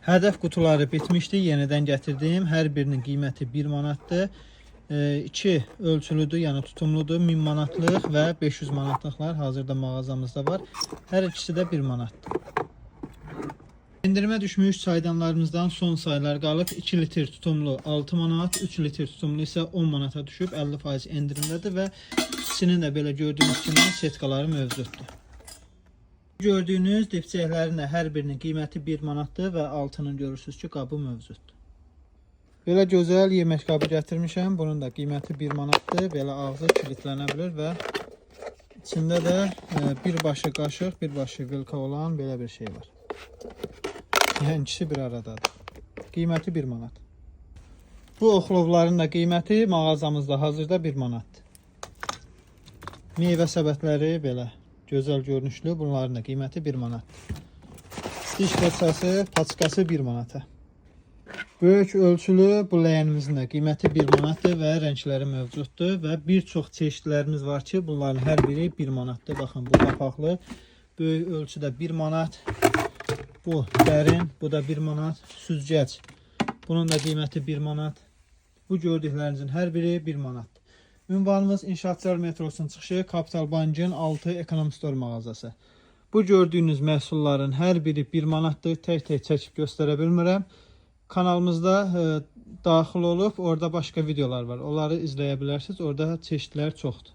Hədəf qutuları bitmişdi, yenidən gətirdim. Hər birinin qiyməti 1 manatdır. 2 ölçülüdür, yəni tutumludur. 1000 manatlıq və 500 manatlıqlar hazırda mağazamızda var. Hər ikisi də 1 manatdır. Endirmə düşmüş çaydanlarımızdan son sayılar qalıb. 2 litr tutumlu 6 manat, 3 litr tutumlu isə 10 manata düşüb 50% endirimdədir və ikisinin də belə gördüyünüz kimi setkaları mövcuddur. Gördüyünüz dipçəklərin də hər birinin qiyməti 1 manatdır və altının görürsünüz ki, qabı mövcuddur. Belə gözəl yemək qabı gətirmişəm. Bunun da qiyməti 1 manatdır. Belə ağzı kilitlənə bilir və içində də bir başı qaşıq, bir başı vilka olan belə bir şey var. Yəni ikisi bir aradadır. Qiyməti 1 manat. Bu oxlovların da qiyməti mağazamızda hazırda 1 manatdır. Meyvə səbətləri belə gözəl görünüşlü. Bunların da qiyməti 1 manat. Diş fırçası, paçkası 1 manata. Böyük ölçülü bu ləyənimizin də qiyməti 1 manatdır və rəngləri mövcuddur və bir çox çeşidlərimiz var ki, bunların hər biri 1 manatdır. Baxın, bu qapaqlı, böyük ölçüdə 1 manat. Bu dərin, bu da 1 manat. Süzgəc, bunun da qiyməti 1 manat. Bu gördüklərinizin hər biri 1 manatdır. Ünvanımız İnşaatçılar metrosunun çıxışı, Kapital Bankın 6 Ekonomi Store mağazası. Bu gördüyünüz məhsulların hər biri 1 manatdır. Tək-tək çəkib göstərə bilmirəm. Kanalımızda daxil olub, orada başqa videolar var. Onları izləyə bilərsiniz. Orada çeşidlər çoxdur.